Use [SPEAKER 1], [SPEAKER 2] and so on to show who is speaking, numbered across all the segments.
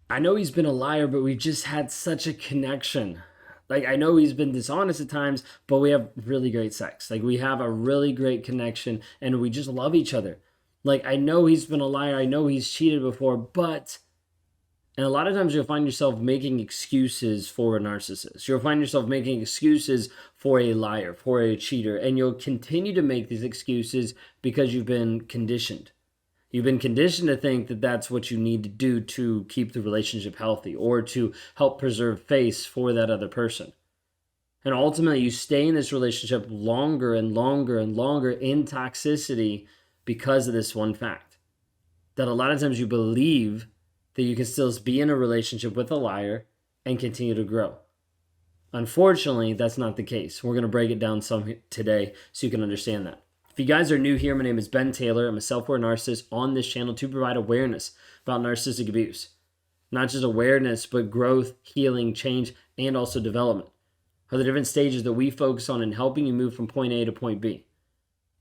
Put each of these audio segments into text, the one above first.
[SPEAKER 1] I know he's been a liar, but we've just had such a connection. Like, I know he's been dishonest at times, but we have really great sex. Like, we have a really great connection and we just love each other. Like, I know he's been a liar. I know he's cheated before, but and a lot of times you'll find yourself making excuses for a narcissist. You'll find yourself making excuses for a liar, for a cheater, and you'll continue to make these excuses because you've been conditioned. You've been conditioned to think that that's what you need to do to keep the relationship healthy or to help preserve face for that other person. And ultimately, you stay in this relationship longer and longer and longer in toxicity because of this one fact. That a lot of times you believe that you can still be in a relationship with a liar and continue to grow. Unfortunately, that's not the case. We're going to break it down some today so you can understand that. If you guys are new here, my name is Ben Taylor. I'm a self-aware narcissist on this channel to provide awareness about narcissistic abuse. Not just awareness, but growth, healing, change, and also development are the different stages that we focus on in helping you move from point A to point B.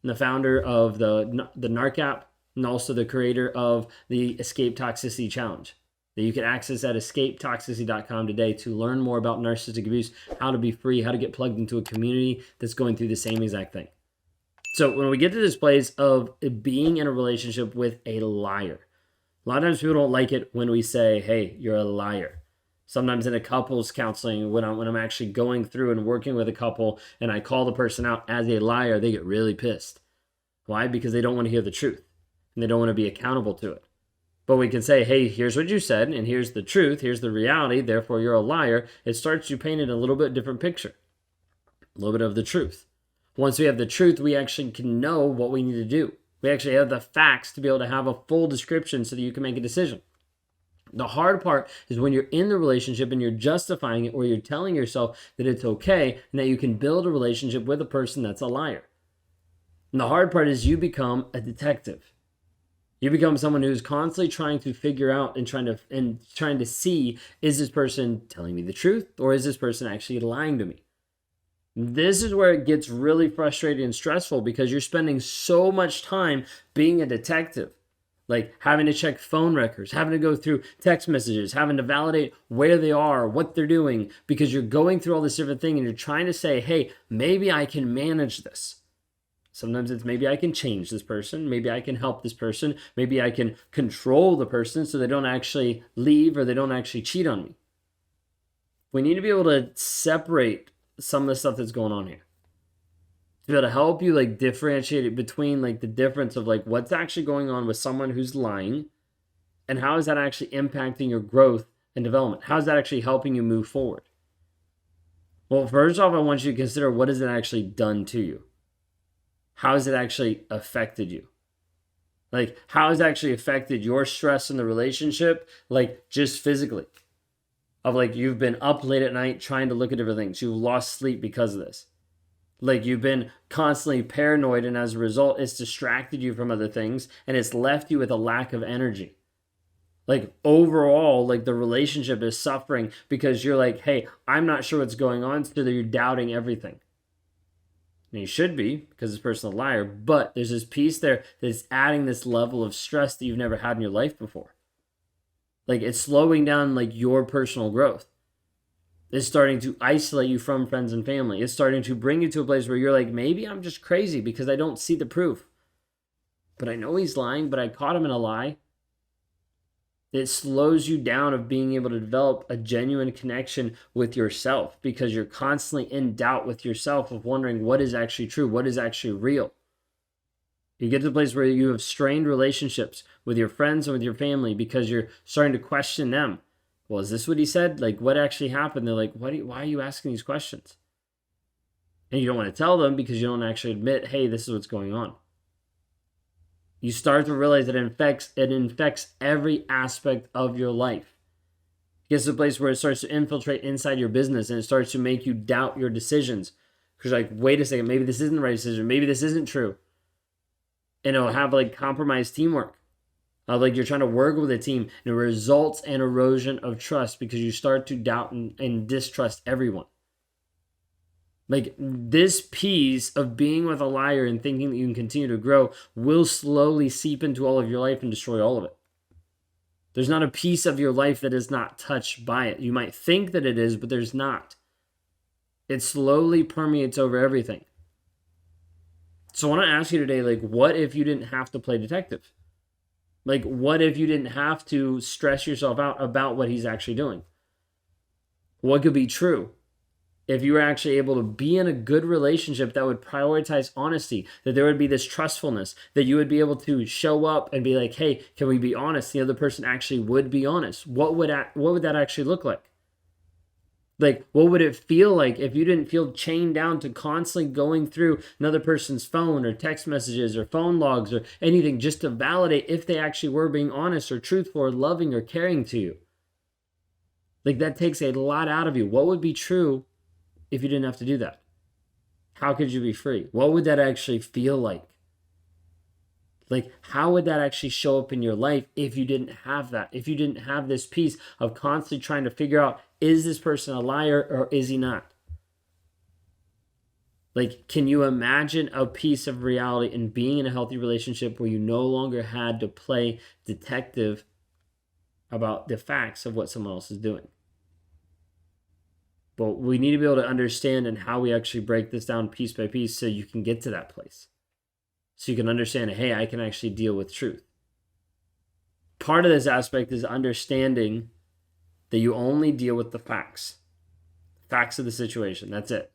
[SPEAKER 1] I'm the founder of the Narc app and also the creator of the Escape Toxicity Challenge that you can access at escapetoxicity.com today to learn more about narcissistic abuse, how to be free, how to get plugged into a community that's going through the same exact thing. So when we get to this place of being in a relationship with a liar, a lot of times people don't like it when we say, hey, you're a liar. Sometimes in a couples counseling, when I'm actually going through and working with a couple and I call the person out as a liar, they get really pissed. Why? Because they don't want to hear the truth and they don't want to be accountable to it. But we can say, hey, here's what you said and here's the truth, here's the reality, therefore you're a liar. It starts to paint a little bit different picture, a little bit of the truth. Once we have the truth, we actually can know what we need to do. We actually have the facts to be able to have a full description so that you can make a decision. The hard part is when you're in the relationship and you're justifying it or you're telling yourself that it's okay and that you can build a relationship with a person that's a liar. And the hard part is you become a detective. You become someone who's constantly trying to figure out and trying to see, is this person telling me the truth or is this person actually lying to me? This is where it gets really frustrating and stressful because you're spending so much time being a detective, like having to check phone records, having to go through text messages, having to validate where they are, what they're doing, because you're going through all this different thing and you're trying to say, hey, maybe I can manage this. Sometimes it's maybe I can change this person. Maybe I can help this person. Maybe I can control the person so they don't actually leave or they don't actually cheat on me. We need to be able to separate some of the stuff that's going on here to be able to help you like differentiate it between like the difference of like what's actually going on with someone who's lying and how is that actually impacting your growth and development. How is that actually helping you move forward? Well, first off, I want you to consider, what has it actually done to you? How has it actually affected you? Like, how has it actually affected your stress in the relationship, like just physically? Of like, you've been up late at night trying to look at different things. You've lost sleep because of this. Like, you've been constantly paranoid, and as a result, it's distracted you from other things, and it's left you with a lack of energy. Like, overall, like, the relationship is suffering because you're like, hey, I'm not sure what's going on, so you're doubting everything. And you should be, because this person's a liar, but there's this piece there that's adding this level of stress that you've never had in your life before. Like, it's slowing down like your personal growth. It's starting to isolate you from friends and family. It's starting to bring you to a place where you're like, maybe I'm just crazy because I don't see the proof. But I know he's lying, but I caught him in a lie. It slows you down of being able to develop a genuine connection with yourself because you're constantly in doubt with yourself of wondering what is actually true, what is actually real. You get to the place where you have strained relationships with your friends and with your family because you're starting to question them. Well, is this what he said? Like, what actually happened? They're like, why are you asking these questions? And you don't want to tell them because you don't actually admit, hey, this is what's going on. You start to realize that it infects every aspect of your life. It gets to a place where it starts to infiltrate inside your business and it starts to make you doubt your decisions. Because you're like, wait a second, maybe this isn't the right decision. Maybe this isn't true. And it'll have like compromised teamwork. Like you're trying to work with a team and it results in erosion of trust because you start to doubt and distrust everyone. Like, this piece of being with a liar and thinking that you can continue to grow will slowly seep into all of your life and destroy all of it. There's not a piece of your life that is not touched by it. You might think that it is, but there's not. It slowly permeates over everything. So I want to ask you today, like, what if you didn't have to play detective? Like, what if you didn't have to stress yourself out about what he's actually doing? What could be true if you were actually able to be in a good relationship that would prioritize honesty, that there would be this trustfulness, that you would be able to show up and be like, hey, can we be honest? The other person actually would be honest. What would that actually look like? Like, what would it feel like if you didn't feel chained down to constantly going through another person's phone or text messages or phone logs or anything just to validate if they actually were being honest or truthful or loving or caring to you? Like, that takes a lot out of you. What would be true if you didn't have to do that? How could you be free? What would that actually feel like? Like, how would that actually show up in your life if you didn't have that? If you didn't have this piece of constantly trying to figure out, is this person a liar or is he not? Like, can you imagine a piece of reality in being in a healthy relationship where you no longer had to play detective about the facts of what someone else is doing? But we need to be able to understand and how we actually break this down piece by piece so you can get to that place. So you can understand, hey, I can actually deal with truth. Part of this aspect is understanding that you only deal with the facts of the situation. That's it.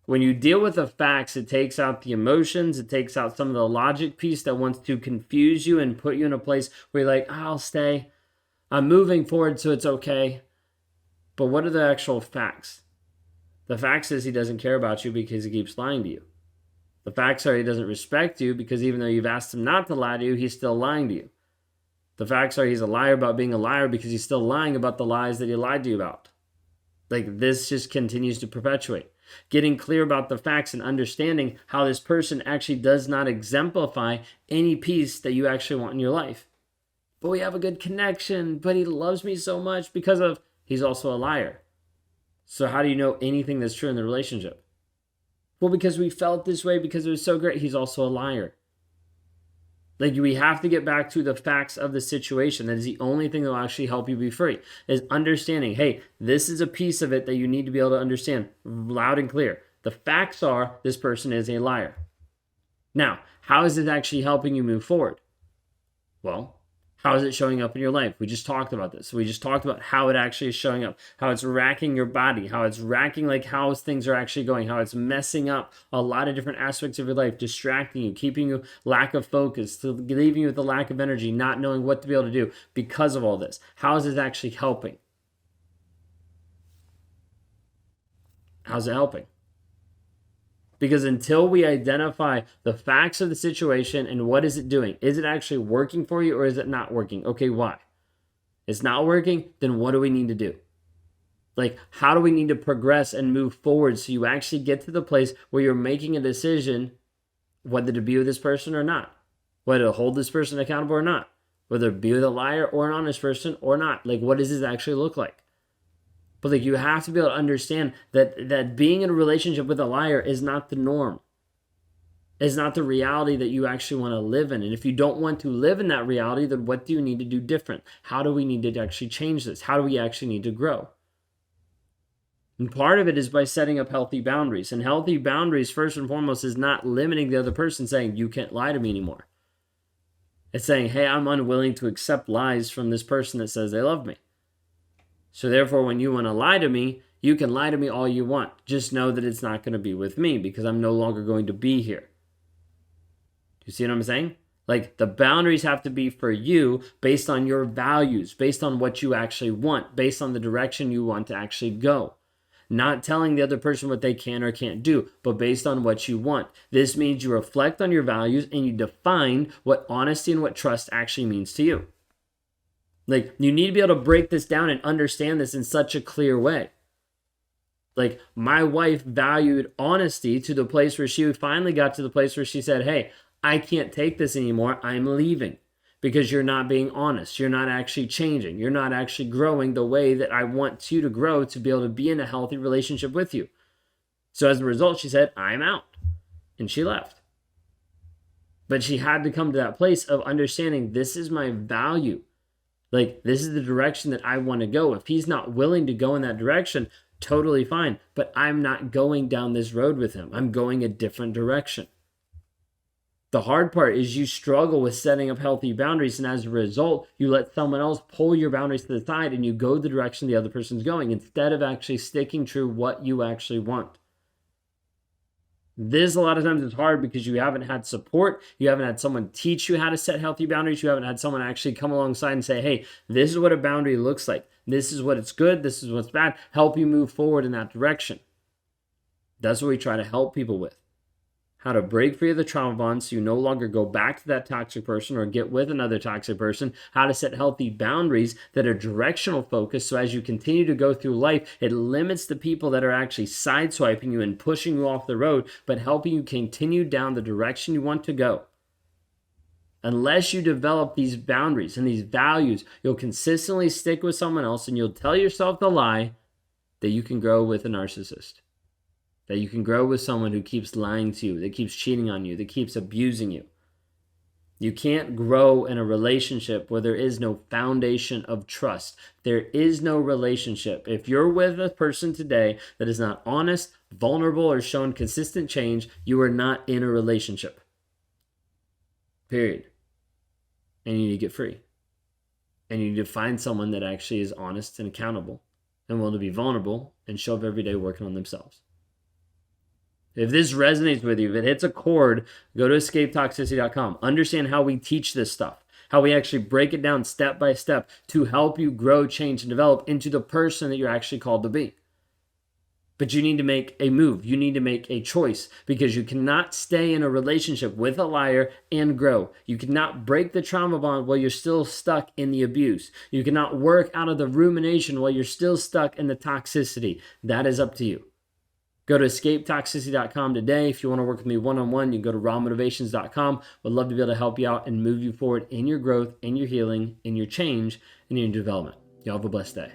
[SPEAKER 1] When you deal with the facts, it takes out the emotions. It takes out some of the logic piece that wants to confuse you and put you in a place where you're like, I'll stay. I'm moving forward, so it's okay. But what are the actual facts? The facts is he doesn't care about you because he keeps lying to you. The facts are he doesn't respect you because even though you've asked him not to lie to you, he's still lying to you. The facts are he's a liar about being a liar because he's still lying about the lies that he lied to you about. Like, this just continues to perpetuate. Getting clear about the facts and understanding how this person actually does not exemplify any piece that you actually want in your life. But we have a good connection, but he loves me so much because of he's also a liar. So how do you know anything that's true in the relationship? Well, because we felt this way, because it was so great. He's also a liar. Like, we have to get back to the facts of the situation. That is the only thing that will actually help you be free, is understanding, hey, this is a piece of it that you need to be able to understand loud and clear. The facts are this person is a liar. Now, how is it actually helping you move forward? Well, how is it showing up in your life? We just talked about this. We just talked about how it actually is showing up, how it's racking your body, how it's racking like how things are actually going, how it's messing up a lot of different aspects of your life, distracting you, keeping you lack of focus, leaving you with a lack of energy, not knowing what to be able to do because of all this. How is it actually helping? How's it helping? Because until we identify the facts of the situation and what is it doing, is it actually working for you or is it not working? Okay, why? It's not working, then what do we need to do? Like, how do we need to progress and move forward so you actually get to the place where you're making a decision whether to be with this person or not, whether to hold this person accountable or not, whether to be with a liar or an honest person or not. Like, what does this actually look like? But like, you have to be able to understand that being in a relationship with a liar is not the norm. It's not the reality that you actually want to live in. And if you don't want to live in that reality, then what do you need to do different? How do we need to actually change this? How do we actually need to grow? And part of it is by setting up healthy boundaries. And healthy boundaries, first and foremost, is not limiting the other person, saying, you can't lie to me anymore. It's saying, hey, I'm unwilling to accept lies from this person that says they love me. So therefore, when you want to lie to me, you can lie to me all you want. Just know that it's not going to be with me because I'm no longer going to be here. Do you see what I'm saying? Like, the boundaries have to be for you based on your values, based on what you actually want, based on the direction you want to actually go. Not telling the other person what they can or can't do, but based on what you want. This means you reflect on your values and you define what honesty and what trust actually means to you. Like, you need to be able to break this down and understand this in such a clear way. Like, my wife valued honesty to the place where she finally got to the place where she said, hey, I can't take this anymore. I'm leaving because you're not being honest. You're not actually changing. You're not actually growing the way that I want you to grow to be able to be in a healthy relationship with you. So as a result, she said, I'm out. And she left. But she had to come to that place of understanding this is my value. Like, this is the direction that I want to go. If he's not willing to go in that direction, totally fine. But I'm not going down this road with him. I'm going a different direction. The hard part is you struggle with setting up healthy boundaries, and as a result, you let someone else pull your boundaries to the side and you go the direction the other person's going instead of actually sticking true what you actually want. This a lot of times is hard because you haven't had support. You haven't had someone teach you how to set healthy boundaries. You haven't had someone actually come alongside and say, hey, this is what a boundary looks like. This is what it's good. This is what's bad. Help you move forward in that direction. That's what we try to help people with. How to break free of the trauma bond so you no longer go back to that toxic person or get with another toxic person. How to set healthy boundaries that are directional focused so as you continue to go through life, it limits the people that are actually sideswiping you and pushing you off the road, but helping you continue down the direction you want to go. Unless you develop these boundaries and these values, you'll consistently stick with someone else and you'll tell yourself the lie that you can grow with a narcissist. That you can grow with someone who keeps lying to you, that keeps cheating on you, that keeps abusing you. You can't grow in a relationship where there is no foundation of trust. There is no relationship. If you're with a person today that is not honest, vulnerable, or shown consistent change, you are not in a relationship. Period. And you need to get free. And you need to find someone that actually is honest and accountable and willing to be vulnerable and show up every day working on themselves. If this resonates with you, if it hits a chord, go to escapetoxicity.com. Understand how we teach this stuff, how we actually break it down step by step to help you grow, change, and develop into the person that you're actually called to be. But you need to make a move. You need to make a choice because you cannot stay in a relationship with a liar and grow. You cannot break the trauma bond while you're still stuck in the abuse. You cannot work out of the rumination while you're still stuck in the toxicity. That is up to you. Go to escapetoxicity.com today. If you want to work with me one-on-one, you can go to rawmotivations.com. Would love to be able to help you out and move you forward in your growth, in your healing, in your change, and in your development. Y'all have a blessed day.